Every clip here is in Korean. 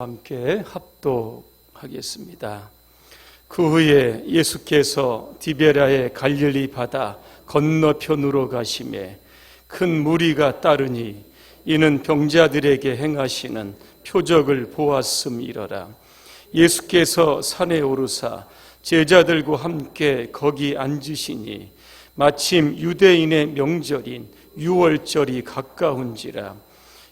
함께 합독하겠습니다. 그 후에 예수께서 디베라의 갈릴리 바다 건너편으로 가시매 큰 무리가 따르니 이는 병자들에게 행하시는 표적을 보았음이러라. 예수께서 산에 오르사 제자들과 함께 거기 앉으시니 마침 유대인의 명절인 유월절이 가까운지라.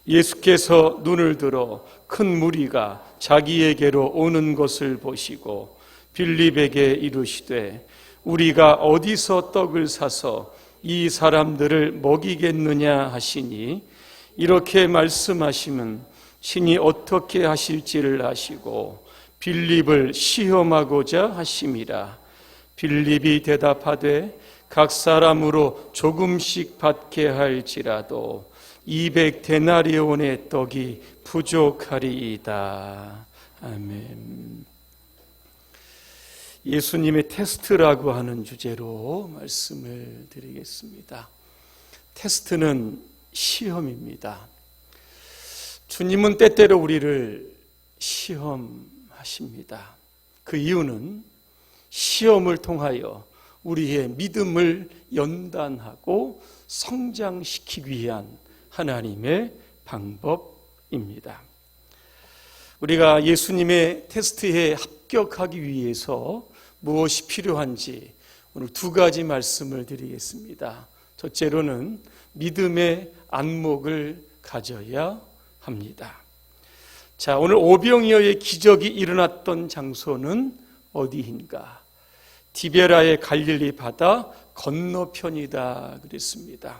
예수께서 눈을 들어 큰 무리가 자기에게로 오는 것을 보시고 빌립에게 이르시되 우리가 어디서 떡을 사서 이 사람들을 먹이겠느냐 하시니 이렇게 말씀하시면 신이 어떻게 하실지를 아시고 빌립을 시험하고자 하심이라. 빌립이 대답하되 각 사람으로 조금씩 받게 할지라도 200데나리온의 떡이 부족하리이다. 아멘. 예수님의 테스트라고 하는 주제로 말씀을 드리겠습니다. 테스트는 시험입니다. 주님은 때때로 우리를 시험하십니다. 그 이유는 시험을 통하여 우리의 믿음을 연단하고 성장시키기 위한 하나님의 방법입니다. 우리가 예수님의 테스트에 합격하기 위해서 무엇이 필요한지 오늘 두 가지 말씀을 드리겠습니다. 첫째로는 믿음의 안목을 가져야 합니다. 자, 오늘 오병이어의 기적이 일어났던 장소는 어디인가? 디베라의 갈릴리 바다 건너편이다 그랬습니다.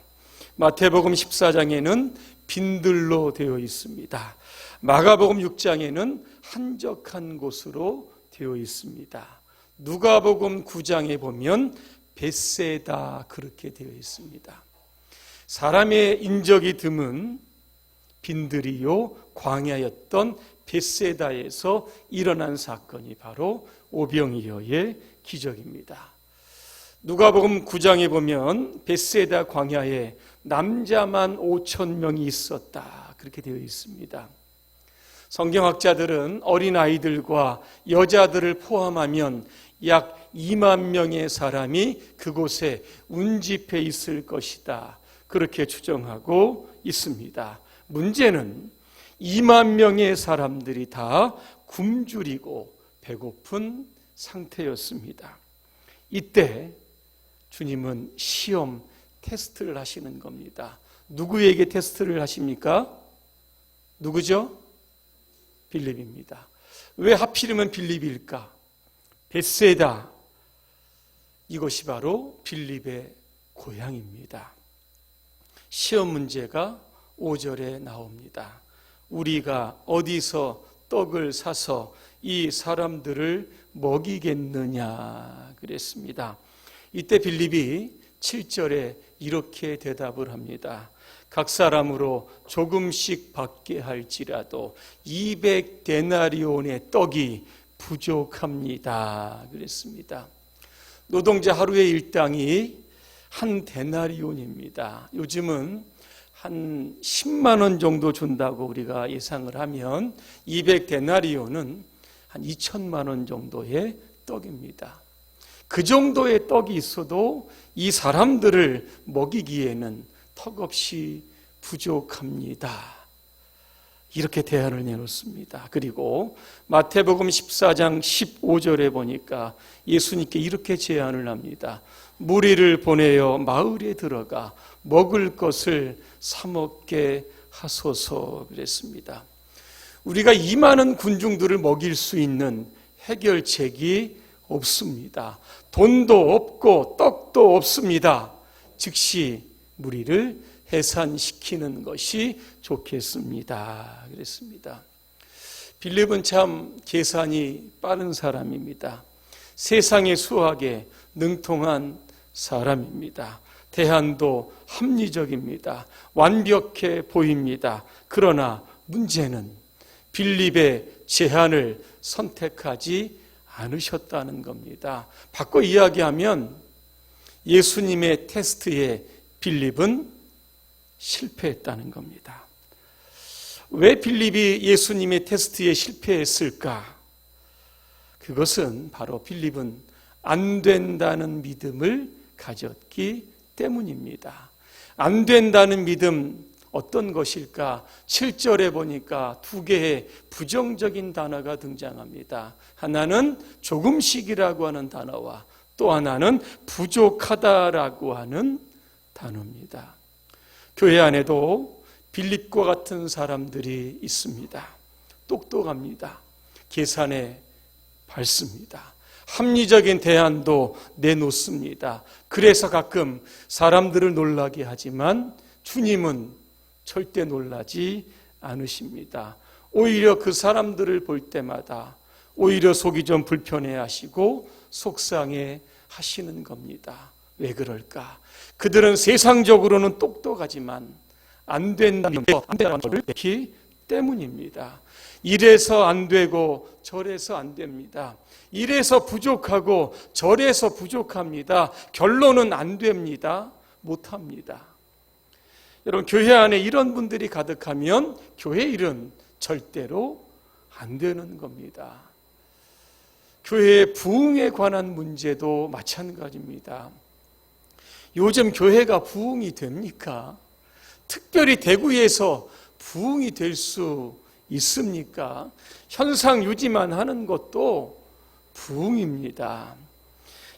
마태복음 14장에는 빈들로 되어 있습니다. 마가복음 6장에는 한적한 곳으로 되어 있습니다. 누가복음 9장에 보면 벳세다 그렇게 되어 있습니다. 사람의 인적이 드문 빈들이요 광야였던 벳세다에서 일어난 사건이 바로 오병이어의 기적입니다. 누가복음 9장에 보면 벳세다 광야에 남자만 5,000명이 있었다 그렇게 되어 있습니다. 성경학자들은 어린아이들과 여자들을 포함하면 약 2만 명의 사람이 그곳에 운집해 있을 것이다 그렇게 추정하고 있습니다. 문제는 2만 명의 사람들이 다 굶주리고 배고픈 상태였습니다. 이때 주님은 시험 테스트를 하시는 겁니다. 누구에게 테스트를 하십니까? 누구죠? 빌립입니다. 왜 하필이면 빌립일까? 벳세다, 이것이 바로 빌립의 고향입니다. 시험 문제가 5절에 나옵니다. 우리가 어디서 떡을 사서 이 사람들을 먹이겠느냐 그랬습니다. 이때 빌립이 7절에 이렇게 대답을 합니다. 각 사람으로 조금씩 받게 할지라도 200데나리온의 떡이 부족합니다 그랬습니다. 노동자 하루의 일당이 한 데나리온입니다. 요즘은 한 10만 원 정도 준다고 우리가 예상을 하면 200데나리온은 한 2천만 원 정도의 떡입니다. 그 정도의 떡이 있어도 이 사람들을 먹이기에는 턱없이 부족합니다. 이렇게 대안을 내놓습니다. 그리고 마태복음 14장 15절에 보니까 예수님께 이렇게 제안을 합니다. 무리를 보내어 마을에 들어가 먹을 것을 사 먹게 하소서 그랬습니다. 우리가 이 많은 군중들을 먹일 수 있는 해결책이 없습니다. 돈도 없고 떡도 없습니다. 즉시 무리를 해산시키는 것이 좋겠습니다 그랬습니다. 빌립은 참 계산이 빠른 사람입니다. 세상의 수학에 능통한 사람입니다. 대안도 합리적입니다. 완벽해 보입니다. 그러나 문제는 빌립의 제안을 선택하지 않으셨다는 겁니다. 바꿔 이야기하면 예수님의 테스트에 빌립은 실패했다는 겁니다. 왜 빌립이 예수님의 테스트에 실패했을까? 그것은 바로 빌립은 안 된다는 믿음을 가졌기 때문입니다. 안 된다는 믿음 어떤 것일까? 7절에 보니까 두 개의 부정적인 단어가 등장합니다. 하나는 조금씩이라고 하는 단어와 또 하나는 부족하다라고 하는 단어입니다. 교회 안에도 빌립과 같은 사람들이 있습니다. 똑똑합니다. 계산에 밝습니다. 합리적인 대안도 내놓습니다. 그래서 가끔 사람들을 놀라게 하지만 주님은 절대 놀라지 않으십니다. 오히려 그 사람들을 볼 때마다 오히려 속이 좀 불편해하시고 속상해 하시는 겁니다. 왜 그럴까? 그들은 세상적으로는 똑똑하지만 안 된다는 것을 느끼기 때문입니다. 이래서 안 되고 저래서 안 됩니다. 이래서 부족하고 저래서 부족합니다. 결론은 안 됩니다. 못합니다. 여러분, 교회 안에 이런 분들이 가득하면 교회 일은 절대로 안 되는 겁니다. 교회의 부흥에 관한 문제도 마찬가지입니다. 요즘 교회가 부흥이 됩니까? 특별히 대구에서 부흥이 될 수 있습니까? 현상 유지만 하는 것도 부흥입니다.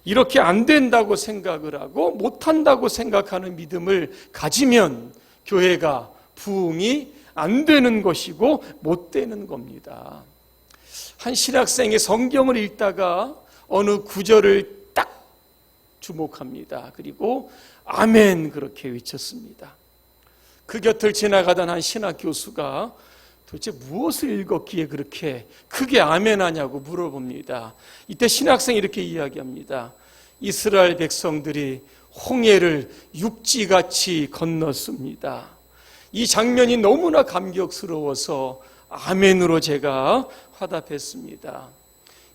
이렇게 안 된다고 생각을 하고 못한다고 생각하는 믿음을 가지면 교회가 부흥이 안 되는 것이고 못 되는 겁니다. 한 신학생이 성경을 읽다가 어느 구절을 딱 주목합니다. 그리고 아멘 그렇게 외쳤습니다. 그 곁을 지나가던 한 신학 교수가 도대체 무엇을 읽었기에 그렇게 크게 아멘하냐고 물어봅니다. 이때 신학생이 이렇게 이야기합니다. 이스라엘 백성들이 홍해를 육지같이 건넜습니다. 이 장면이 너무나 감격스러워서 아멘으로 제가 화답했습니다.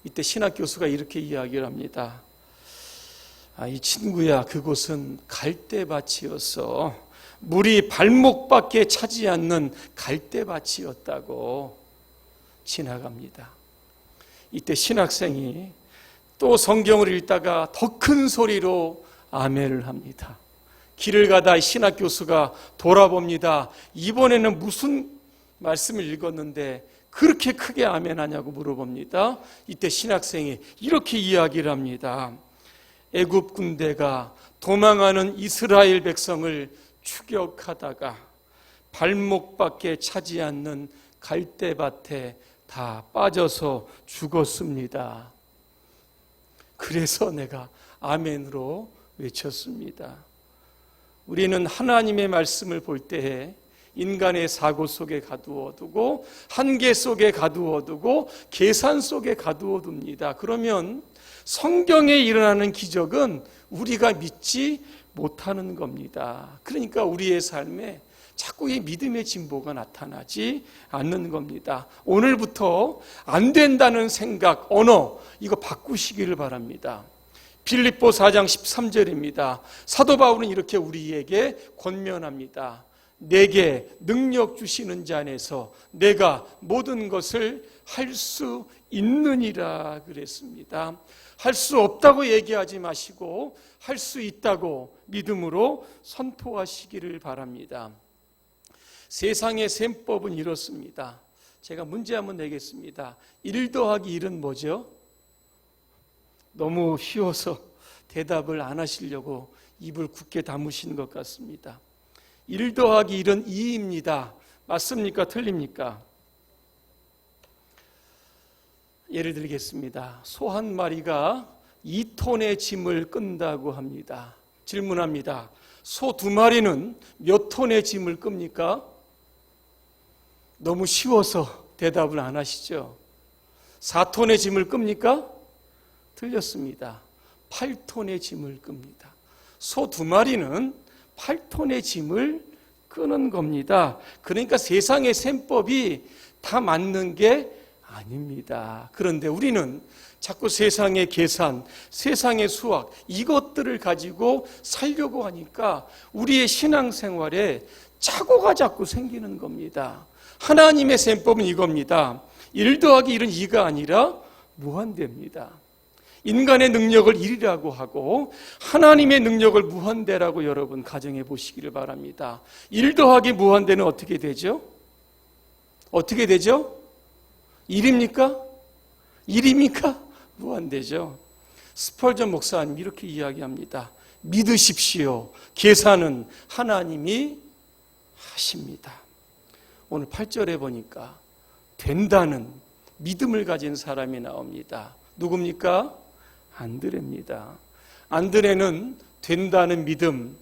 이때 신학 교수가 이렇게 이야기를 합니다. 이 친구야, 그곳은 갈대밭이었어. 물이 발목밖에 차지 않는 갈대밭이었다고 지나갑니다. 이때 신학생이 또 성경을 읽다가 더 큰 소리로 아멘을 합니다. 길을 가다 신학 교수가 돌아봅니다. 이번에는 무슨 말씀을 읽었는데 그렇게 크게 아멘하냐고 물어봅니다. 이때 신학생이 이렇게 이야기를 합니다. 애굽 군대가 도망하는 이스라엘 백성을 추격하다가 발목밖에 차지 않는 갈대밭에 다 빠져서 죽었습니다. 그래서 내가 아멘으로 외쳤습니다. 우리는 하나님의 말씀을 볼 때에 인간의 사고 속에 가두어 두고 한계 속에 가두어 두고 계산 속에 가두어 둡니다. 그러면 성경에 일어나는 기적은 우리가 믿지 못하는 겁니다. 그러니까 우리의 삶에 자꾸 이 믿음의 진보가 나타나지 않는 겁니다. 오늘부터 안 된다는 생각, 언어 이거 바꾸시기를 바랍니다. 빌립보 4장 13절입니다. 사도 바울은 이렇게 우리에게 권면합니다. 내게 능력 주시는 자 안에서 내가 모든 것을 할 수 있느니라 그랬습니다. 할 수 없다고 얘기하지 마시고 할 수 있다고 믿음으로 선포하시기를 바랍니다. 세상의 셈법은 이렇습니다. 제가 문제 한번 내겠습니다. 1 더하기 1은 뭐죠? 너무 쉬워서 대답을 안 하시려고 입을 굳게 다무신 것 같습니다. 1 더하기 1은 2입니다. 맞습니까? 틀립니까? 예를 들겠습니다. 소 한 마리가 2톤의 짐을 끈다고 합니다. 질문합니다. 소 2마리는 몇 톤의 짐을 끕니까? 너무 쉬워서 대답을 안 하시죠? 4톤의 짐을 끕니까? 틀렸습니다. 8톤의 짐을 끕니다. 소 2마리는 8톤의 짐을 끄는 겁니다. 그러니까 세상의 셈법이 다 맞는 게 아닙니다. 그런데 우리는 자꾸 세상의 계산, 세상의 수학 이것들을 가지고 살려고 하니까 우리의 신앙생활에 착오가 자꾸 생기는 겁니다. 하나님의 셈법은 이겁니다. 1 더하기 1은 2가 아니라 무한대입니다. 인간의 능력을 1이라고 하고 하나님의 능력을 무한대라고 여러분 가정해 보시기를 바랍니다. 1 더하기 무한대는 어떻게 되죠? 어떻게 되죠? 1입니까? 1입니까? 무한대죠. 스펄전 목사님 이렇게 이야기합니다. 믿으십시오. 계산은 하나님이 하십니다. 오늘 8절에 보니까 된다는 믿음을 가진 사람이 나옵니다. 누굽니까? 안드레입니다. 안드레는 된다는 믿음,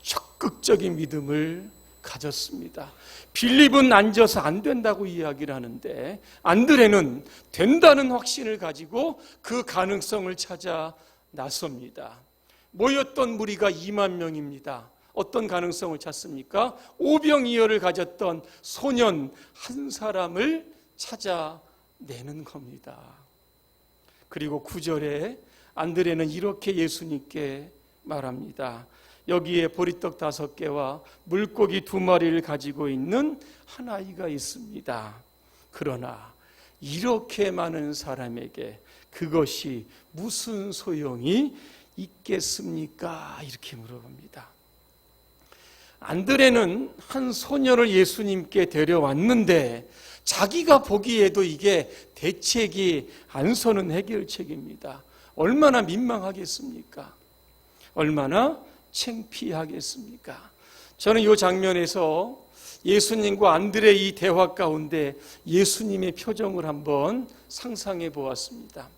적극적인 믿음을 가졌습니다. 빌립은 앉아서 안 된다고 이야기를 하는데 안드레는 된다는 확신을 가지고 그 가능성을 찾아 나섭니다. 모였던 무리가 2만 명입니다. 어떤 가능성을 찾습니까? 오병이어를 가졌던 소년 한 사람을 찾아내는 겁니다. 그리고 9절에 안드레는 이렇게 예수님께 말합니다. 여기에 보리떡 5개와 물고기 2마리를 가지고 있는 한 아이가 있습니다. 그러나 이렇게 많은 사람에게 그것이 무슨 소용이 있겠습니까? 이렇게 물어봅니다. 안드레는 한 소녀를 예수님께 데려왔는데 자기가 보기에도 이게 대책이 안 서는 해결책입니다. 얼마나 민망하겠습니까? 얼마나 창피하겠습니까? 저는 이 장면에서 예수님과 안드레의 이 대화 가운데 예수님의 표정을 한번 상상해 보았습니다.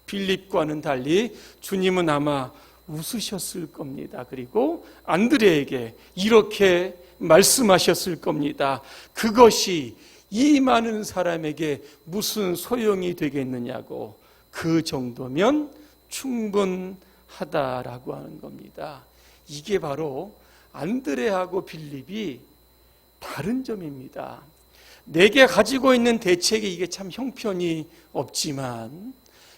빌립과는 달리 주님은 아마 웃으셨을 겁니다. 그리고 안드레에게 이렇게 말씀하셨을 겁니다. 그것이 이 많은 사람에게 무슨 소용이 되겠느냐고. 그 정도면 충분하다라고 하는 겁니다. 이게 바로 안드레하고 빌립이 다른 점입니다. 내게 가지고 있는 대책이 이게 참 형편이 없지만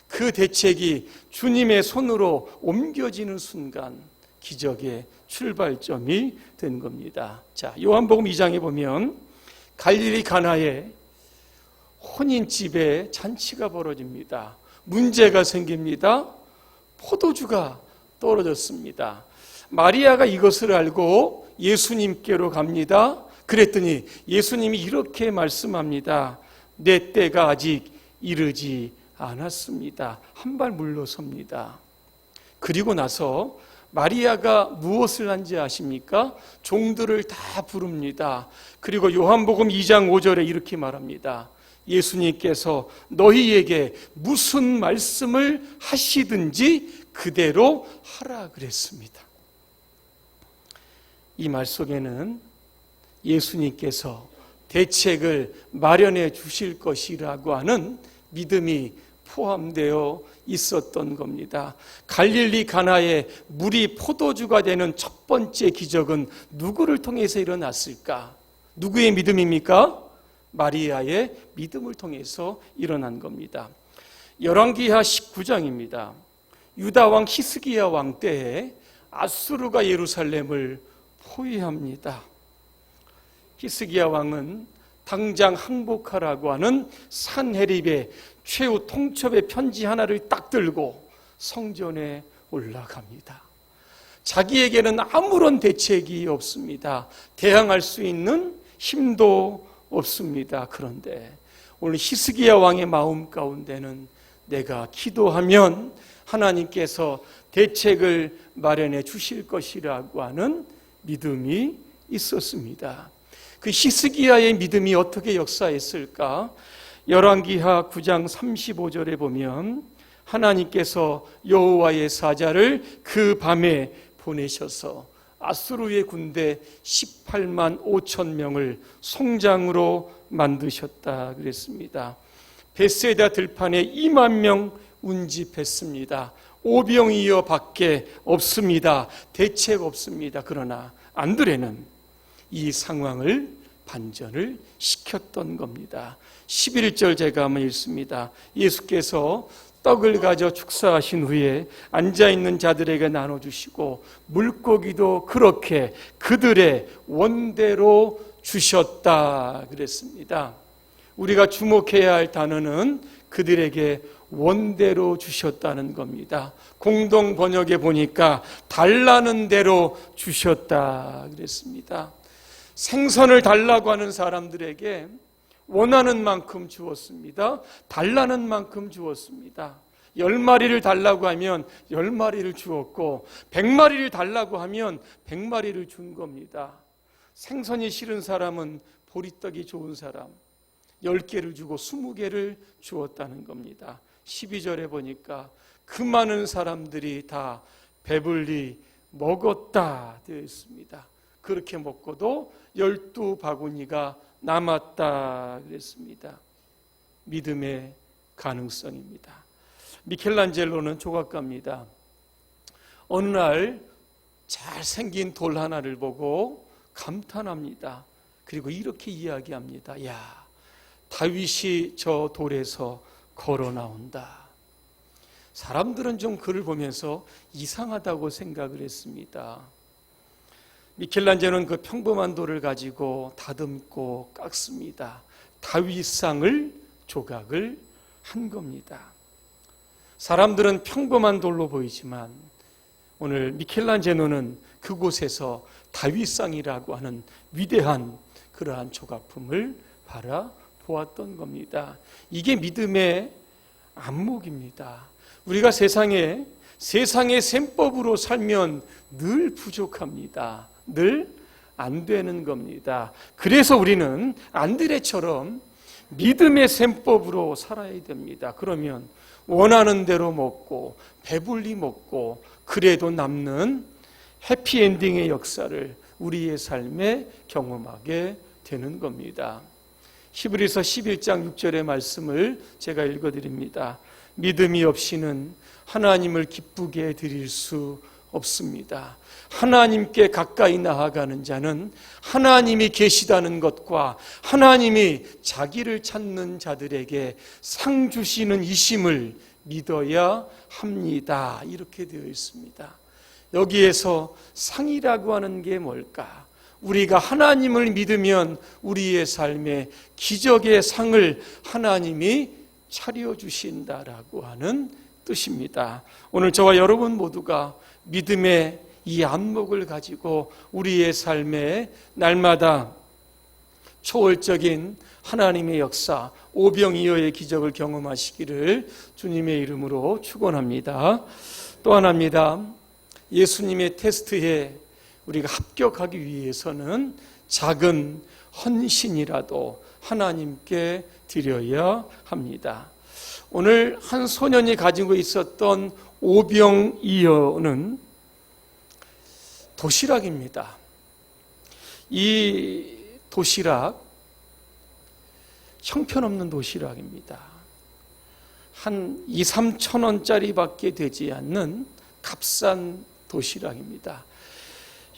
그 대책이 주님의 손으로 옮겨지는 순간 기적의 출발점이 된 겁니다. 자, 요한복음 2장에 보면 갈릴리 가나에 혼인집에 잔치가 벌어집니다. 문제가 생깁니다. 포도주가 떨어졌습니다. 마리아가 이것을 알고 예수님께로 갑니다. 그랬더니 예수님이 이렇게 말씀합니다. 내 때가 아직 이르지 않았습니다. 한 발 물러섭니다. 그리고 나서 마리아가 무엇을 한지 아십니까? 종들을 다 부릅니다. 그리고 요한복음 2장 5절에 이렇게 말합니다. 예수님께서 너희에게 무슨 말씀을 하시든지 그대로 하라 그랬습니다. 이 말 속에는 예수님께서 대책을 마련해 주실 것이라고 하는 믿음이 포함되어 있었던 겁니다. 갈릴리 가나에 물이 포도주가 되는 첫 번째 기적은 누구를 통해서 일어났을까? 누구의 믿음입니까? 마리아의 믿음을 통해서 일어난 겁니다. 열왕기하 19장입니다. 유다 왕 히스기야 왕 때에 아수르가 예루살렘을 포위합니다. 히스기야 왕은 당장 항복하라고 하는 산헤립의 최후 통첩의 편지 하나를 딱 들고 성전에 올라갑니다. 자기에게는 아무런 대책이 없습니다. 대항할 수 있는 힘도 없습니다. 그런데 오늘 히스기야 왕의 마음 가운데는 내가 기도하면 하나님께서 대책을 마련해 주실 것이라고 하는 믿음이 있었습니다. 그 히스기야의 믿음이 어떻게 역사했을까? 열왕기하 9장 35절에 보면 하나님께서 여호와의 사자를 그 밤에 보내셔서 아수르의 군대 18만 5천 명을 송장으로 만드셨다 그랬습니다. 벳세다 들판에 2만 명 운집했습니다. 오병이어 밖에 없습니다. 대책 없습니다. 그러나 안드레는 이 상황을 반전을 시켰던 겁니다. 11절 제가 한번 읽습니다. 예수께서 떡을 가져 축사하신 후에 앉아있는 자들에게 나눠주시고 물고기도 그렇게 그들의 원대로 주셨다 그랬습니다. 우리가 주목해야 할 단어는 그들에게 원대로 주셨다는 겁니다. 공동 번역에 보니까 달라는 대로 주셨다 그랬습니다. 생선을 달라고 하는 사람들에게 원하는 만큼 주었습니다. 달라는 만큼 주었습니다. 10마리를 달라고 하면 10마리를 주었고 100마리를 달라고 하면 100마리를 준 겁니다. 생선이 싫은 사람은 보리떡이 좋은 사람 10개를 주고 20개를 주었다는 겁니다. 12절에 보니까 그 많은 사람들이 다 배불리 먹었다 되어 있습니다. 그렇게 먹고도 12바구니가 남았다 그랬습니다. 믿음의 가능성입니다. 미켈란젤로는 조각가입니다. 어느 날 잘생긴 돌 하나를 보고 감탄합니다. 그리고 이렇게 이야기합니다. 야, 다윗이 저 돌에서 걸어 나온다. 사람들은 좀 그를 보면서 이상하다고 생각을 했습니다. 미켈란젤로는 그 평범한 돌을 가지고 다듬고 깎습니다. 다윗상을 조각을 한 겁니다. 사람들은 평범한 돌로 보이지만 오늘 미켈란젤로는 그곳에서 다윗상이라고 하는 위대한 그러한 조각품을 바라보았던 겁니다. 이게 믿음의 안목입니다. 우리가 세상의 셈법으로 살면 늘 부족합니다. 늘 안 되는 겁니다. 그래서 우리는 안드레처럼 믿음의 셈법으로 살아야 됩니다. 그러면 원하는 대로 먹고 배불리 먹고 그래도 남는 해피엔딩의 역사를 우리의 삶에 경험하게 되는 겁니다. 히브리서 11장 6절의 말씀을 제가 읽어드립니다. 믿음이 없이는 하나님을 기쁘게 드릴 수 없습니다. 하나님께 가까이 나아가는 자는 하나님이 계시다는 것과 하나님이 자기를 찾는 자들에게 상 주시는 이심을 믿어야 합니다. 이렇게 되어 있습니다. 여기에서 상이라고 하는 게 뭘까? 우리가 하나님을 믿으면 우리의 삶에 기적의 상을 하나님이 차려주신다라고 하는 뜻입니다. 오늘 저와 여러분 모두가 믿음의 이 안목을 가지고 우리의 삶에 날마다 초월적인 하나님의 역사, 오병이어의 기적을 경험하시기를 주님의 이름으로 축원합니다. 또 하나입니다. 예수님의 테스트에 우리가 합격하기 위해서는 작은 헌신이라도 하나님께 드려야 합니다. 오늘 한 소년이 가지고 있었던 오병이어는 도시락입니다. 이 도시락 형편없는 도시락입니다. 한 2, 3천 원짜리 밖에 되지 않는 값싼 도시락입니다.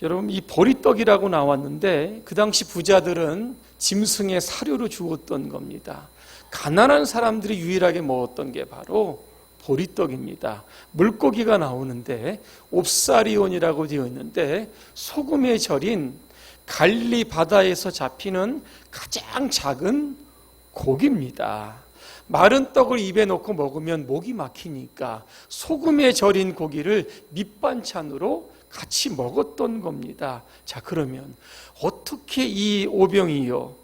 여러분, 이 보리떡이라고 나왔는데 그 당시 부자들은 짐승의 사료로 주었던 겁니다. 가난한 사람들이 유일하게 먹었던 게 바로 보리떡입니다. 물고기가 나오는데 옵사리온이라고 되어 있는데 소금에 절인 갈릴리 바다에서 잡히는 가장 작은 고기입니다. 마른 떡을 입에 넣고 먹으면 목이 막히니까 소금에 절인 고기를 밑반찬으로 같이 먹었던 겁니다. 자, 그러면 어떻게 이 오병이어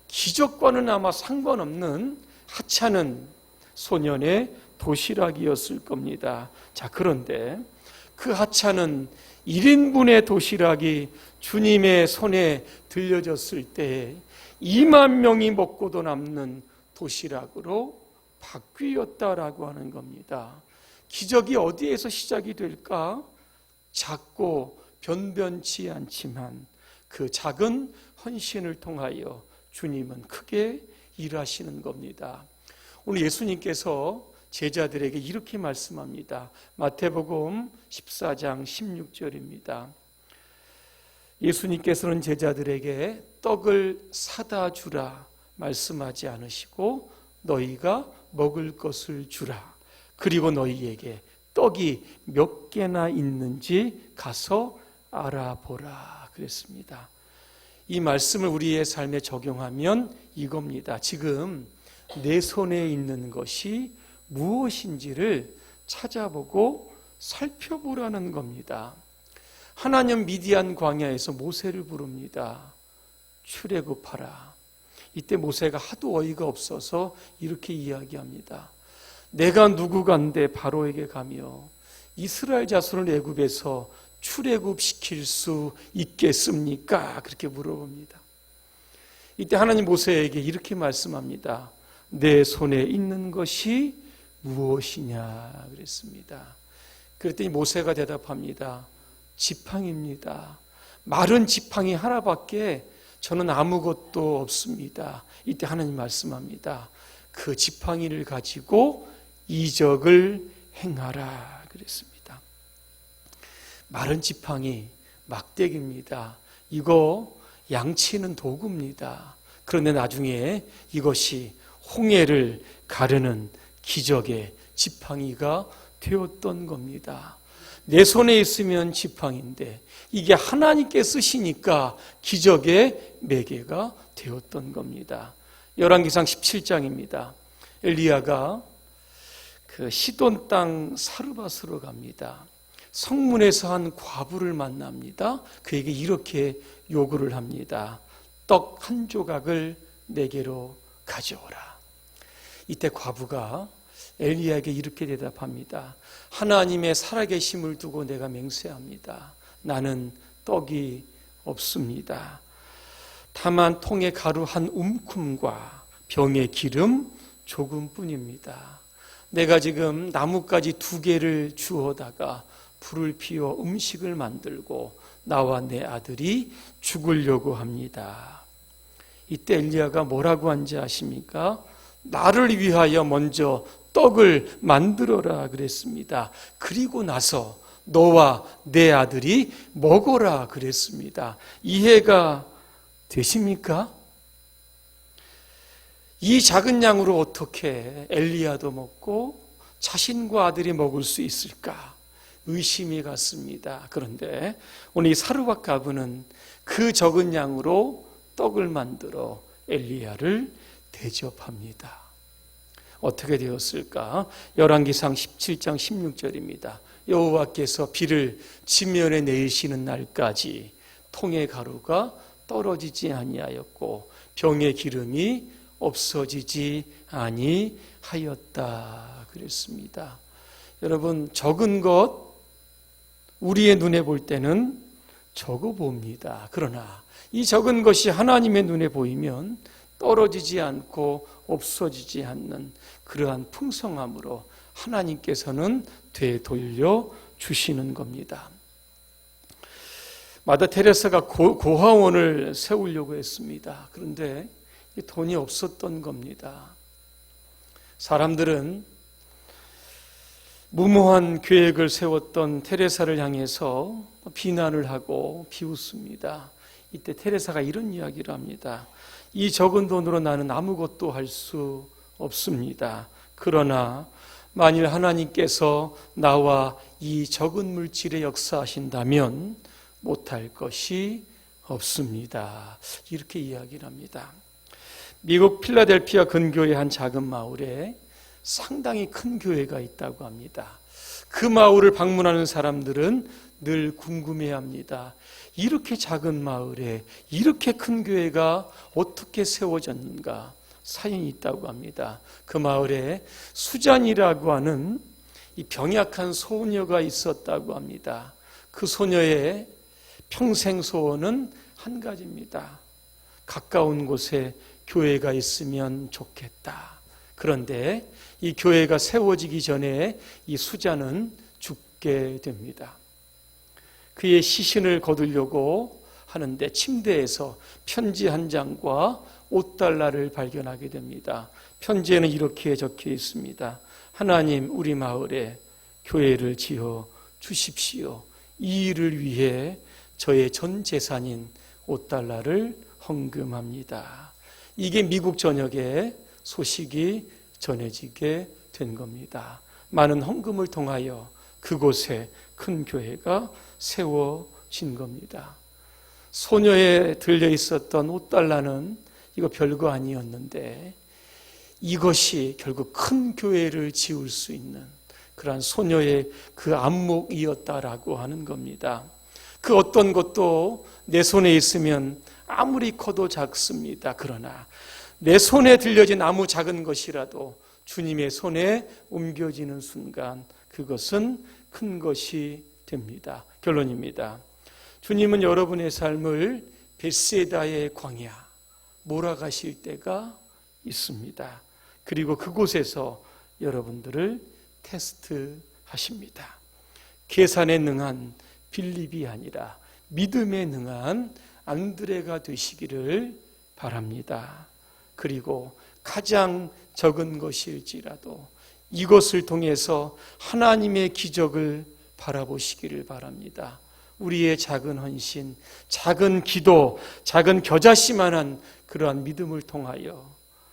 기적과는 아마 상관없는 하찮은 소년의 도시락이었을 겁니다. 자, 그런데 그 하찮은 1인분의 도시락이 주님의 손에 들려졌을 때 2만 명이 먹고도 남는 도시락으로 바뀌었다라고 하는 겁니다. 기적이 어디에서 시작이 될까? 작고 변변치 않지만 그 작은 헌신을 통하여 주님은 크게 일하시는 겁니다. 오늘 예수님께서 제자들에게 이렇게 말씀합니다. 마태복음 14장 16절입니다. 예수님께서는 제자들에게 떡을 사다 주라 말씀하지 않으시고 너희가 먹을 것을 주라. 그리고 너희에게 떡이 몇 개나 있는지 가서 알아보라 그랬습니다. 이 말씀을 우리의 삶에 적용하면 이겁니다. 지금 내 손에 있는 것이 무엇인지를 찾아보고 살펴보라는 겁니다. 하나님 미디안 광야에서 모세를 부릅니다. 출애굽하라. 이때 모세가 하도 어이가 없어서 이렇게 이야기합니다. 내가 누구간데 바로에게 가며 이스라엘 자손을 애굽에서 출애굽시킬 수 있겠습니까? 그렇게 물어봅니다. 이때 하나님 모세에게 이렇게 말씀합니다. 내 손에 있는 것이 무엇이냐 그랬습니다. 그랬더니 모세가 대답합니다. 지팡이입니다. 마른 지팡이 하나밖에 저는 아무것도 없습니다. 이때 하나님 말씀합니다. 그 지팡이를 가지고 이적을 행하라 그랬습니다. 마른 지팡이, 막대기입니다. 이거 양치는 도구입니다. 그런데 나중에 이것이 홍해를 가르는 기적의 지팡이가 되었던 겁니다. 내 손에 있으면 지팡이인데 이게 하나님께 쓰시니까 기적의 매개가 되었던 겁니다. 열왕기상 17장입니다. 엘리야가 그 시돈 땅 사르밧으로 갑니다. 성문에서 한 과부를 만납니다. 그에게 이렇게 요구를 합니다. 떡 한 조각을 내게로 가져오라. 이때 과부가 엘리야에게 이렇게 대답합니다. 하나님의 살아계심을 두고 내가 맹세합니다. 나는 떡이 없습니다. 다만 통에 가루 한 움큼과 병에 기름 조금뿐입니다. 내가 지금 나뭇가지 2개를 주워다가 불을 피워 음식을 만들고 나와 내 아들이 죽으려고 합니다. 이때 엘리야가 뭐라고 한지 아십니까? 나를 위하여 먼저 떡을 만들어라 그랬습니다. 그리고 나서 너와 내 아들이 먹어라 그랬습니다. 이해가 되십니까? 이 작은 양으로 어떻게 엘리야도 먹고 자신과 아들이 먹을 수 있을까? 의심이 갔습니다. 그런데 오늘 이 사르밧 과부는 그 적은 양으로 떡을 만들어 엘리야를 대접합니다. 어떻게 되었을까? 열왕기상 17장 16절입니다. 여호와께서 비를 지면에 내리시는 날까지 통의 가루가 떨어지지 아니하였고 병의 기름이 없어지지 아니하였다 그랬습니다. 여러분, 적은 것 우리의 눈에 볼 때는 적어 봅니다. 그러나 이 적은 것이 하나님의 눈에 보이면 떨어지지 않고 없어지지 않는 그러한 풍성함으로 하나님께서는 되돌려 주시는 겁니다. 마더 테레사가 고아원을 세우려고 했습니다. 그런데 돈이 없었던 겁니다. 사람들은 무모한 계획을 세웠던 테레사를 향해서 비난을 하고 비웃습니다. 이때 테레사가 이런 이야기를 합니다. 이 적은 돈으로 나는 아무것도 할 수 없습니다. 그러나 만일 하나님께서 나와 이 적은 물질에 역사하신다면 못할 것이 없습니다. 이렇게 이야기를 합니다. 미국 필라델피아 근교의 한 작은 마을에 상당히 큰 교회가 있다고 합니다. 그 마을을 방문하는 사람들은 늘 궁금해합니다. 이렇게 작은 마을에 이렇게 큰 교회가 어떻게 세워졌는가? 사연이 있다고 합니다. 그 마을에 수잔이라고 하는 이 병약한 소녀가 있었다고 합니다. 그 소녀의 평생 소원은 한 가지입니다. 가까운 곳에 교회가 있으면 좋겠다. 그런데 이 교회가 세워지기 전에 이 수잔은 죽게 됩니다. 그의 시신을 거두려고 하는데 침대에서 편지 한 장과 $5를 발견하게 됩니다. 편지에는 이렇게 적혀 있습니다. 하나님, 우리 마을에 교회를 지어 주십시오. 이 일을 위해 저의 전 재산인 $5를 헌금합니다. 이게 미국 전역에 소식이 전해지게 된 겁니다. 많은 헌금을 통하여 그곳에 큰 교회가 세워진 겁니다. 소녀에 들려 있었던 5달러는 이거 별거 아니었는데 이것이 결국 큰 교회를 지을 수 있는 그러한 소녀의 그 안목이었다라고 하는 겁니다. 그 어떤 것도 내 손에 있으면 아무리 커도 작습니다. 그러나 내 손에 들려진 아무 작은 것이라도 주님의 손에 옮겨지는 순간 그것은 큰 것이 됩니다. 결론입니다. 주님은 여러분의 삶을 벳세다의 광야 몰아가실 때가 있습니다. 그리고 그곳에서 여러분들을 테스트하십니다. 계산에 능한 빌립이 아니라 믿음에 능한 안드레가 되시기를 바랍니다. 그리고 가장 적은 것일지라도 이것을 통해서 하나님의 기적을 바라보시기를 바랍니다. 우리의 작은 헌신, 작은 기도, 작은 겨자씨만한 그러한 믿음을 통하여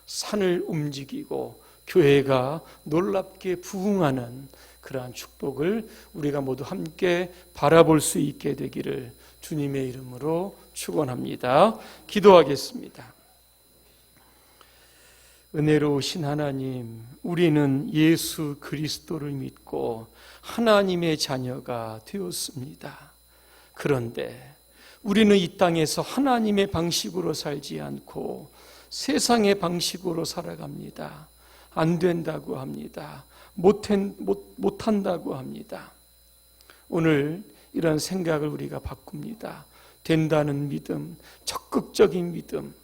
산을 움직이고 교회가 놀랍게 부흥하는 그러한 축복을 우리가 모두 함께 바라볼 수 있게 되기를 주님의 이름으로 축원합니다. 기도하겠습니다. 은혜로우신 하나님, 우리는 예수 그리스도를 믿고 하나님의 자녀가 되었습니다. 그런데 우리는 이 땅에서 하나님의 방식으로 살지 않고 세상의 방식으로 살아갑니다. 안 된다고 합니다. 못한다고 합니다. 오늘 이런 생각을 우리가 바꿉니다. 된다는 믿음, 적극적인 믿음,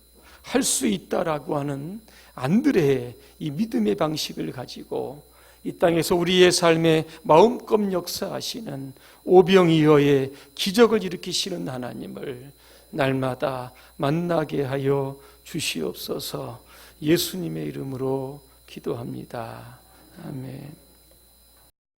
할 수 있다라고 하는 안드레의 이 믿음의 방식을 가지고 이 땅에서 우리의 삶에 마음껏 역사하시는 오병이어의 기적을 일으키시는 하나님을 날마다 만나게 하여 주시옵소서. 예수님의 이름으로 기도합니다. 아멘.